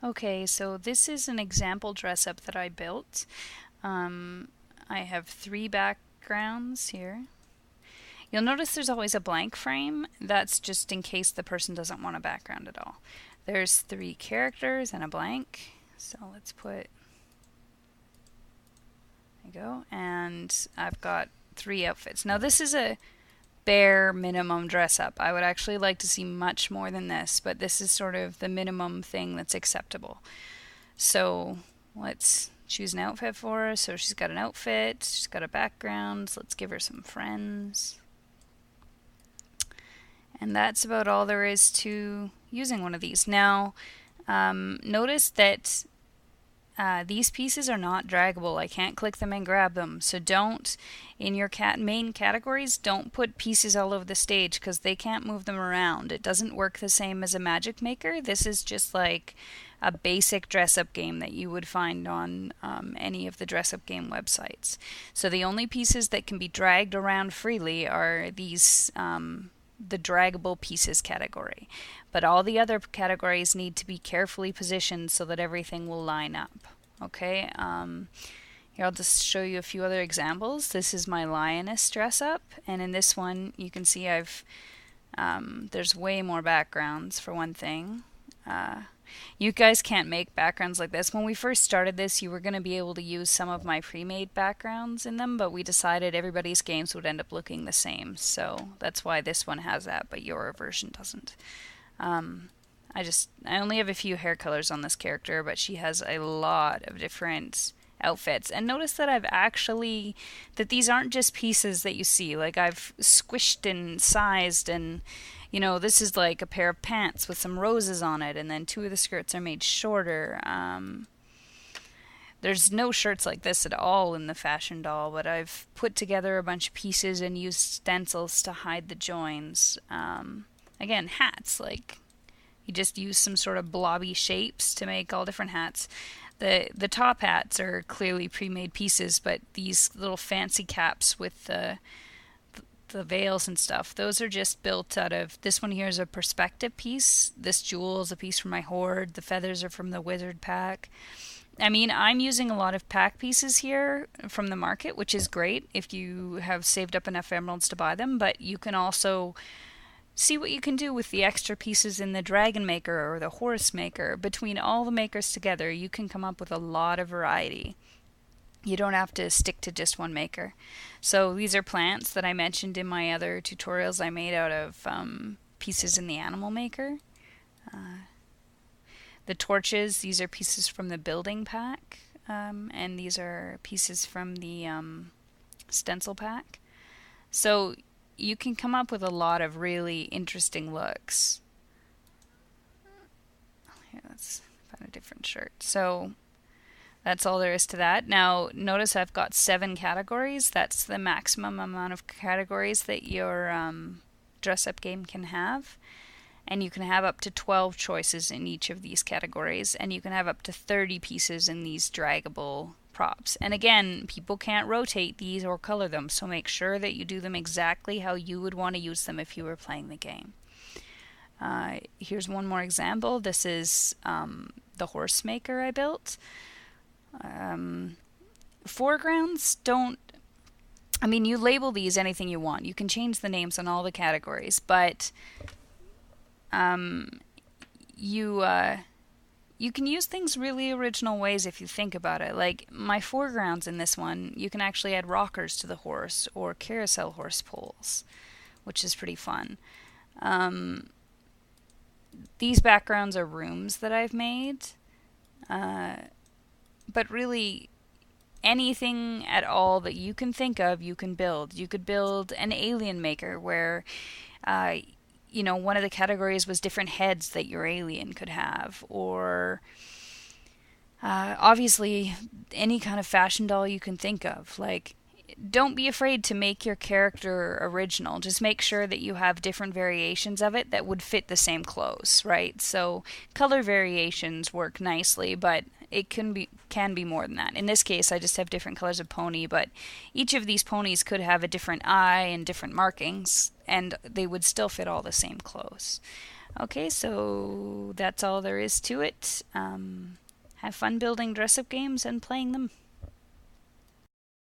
Okay, so this is an example dress up that I built. I have three backgrounds here. You'll notice there's always a blank frame. That's just in case the person doesn't want a background at all. There's three characters and a blank. So let's put, there you go. And I've got three outfits. Now this is a bare minimum dress up. I would actually like to see much more than this, but this is sort of the minimum thing that's acceptable. So let's choose an outfit for her. So she's got an outfit, she's got a background. So let's give her some friends. And that's about all there is to using one of these. Now, notice that these pieces are not draggable. I can't click them and grab them. So don't, in your main categories, don't put pieces all over the stage because they can't move them around. It doesn't work the same as a Magic Maker. This is just like a basic dress-up game that you would find on any of the dress-up game websites. So the only pieces that can be dragged around freely are these the draggable pieces category. But all the other categories need to be carefully positioned so that everything will line up. Okay, here I'll just show you a few other examples. This is my lioness dress up, and in this one you can see there's way more backgrounds for one thing. You guys can't make backgrounds like this. When we first started this, you were going to be able to use some of my pre-made backgrounds in them, but we decided everybody's games would end up looking the same. So that's why this one has that, but your version doesn't. I only have a few hair colors on this character, but she has a lot of different outfits. And notice that that these aren't just pieces that you see. Like I've squished and sized and this is like a pair of pants with some roses on it, and then two of the skirts are made shorter. There's no shirts like this at all in the fashion doll, but I've put together a bunch of pieces and used stencils to hide the joins. Again, hats, like you just use some sort of blobby shapes to make all different hats. The top hats are clearly pre-made pieces, but these little fancy caps with the veils and stuff, those are just built out of, this one here is a perspective piece, this jewel is a piece from my hoard, the feathers are from the wizard pack. I mean, I'm using a lot of pack pieces here from the market, which is great if you have saved up enough emeralds to buy them, but you can also see what you can do with the extra pieces in the Dragon Maker or the Horse Maker. Between all the makers together, you can come up with a lot of variety. You don't have to stick to just one maker. So these are plants that I mentioned in my other tutorials I made out of pieces in the Animal Maker. The torches, these are pieces from the building pack, and these are pieces from the stencil pack. So you can come up with a lot of really interesting looks. Here, let's find a different shirt. So that's all there is to that. Now, notice I've got 7 categories. That's the maximum amount of categories that your dress-up game can have. And you can have up to 12 choices in each of these categories. And you can have up to 30 pieces in these draggable props. And again, people can't rotate these or color them, so make sure that you do them exactly how you would want to use them if you were playing the game. Here's one more example. This is the horse maker I built. Foregrounds don't, I mean, you label these anything you want. You can change the names on all the categories, but you can use things really original ways if you think about it. Like my foregrounds in this one, you can actually add rockers to the horse or carousel horse poles, which is pretty fun. These backgrounds are rooms that I've made, but really anything at all that you can think of, you can build. You could build an alien maker where one of the categories was different heads that your alien could have, or obviously any kind of fashion doll you can think of. Like, don't be afraid to make your character original. Just make sure that you have different variations of it that would fit the same clothes, right? So color variations work nicely, but it can be more than that. In this case, I just have different colors of pony, but each of these ponies could have a different eye and different markings, and they would still fit all the same clothes. Okay, so that's all there is to it. Have fun building dress-up games and playing them.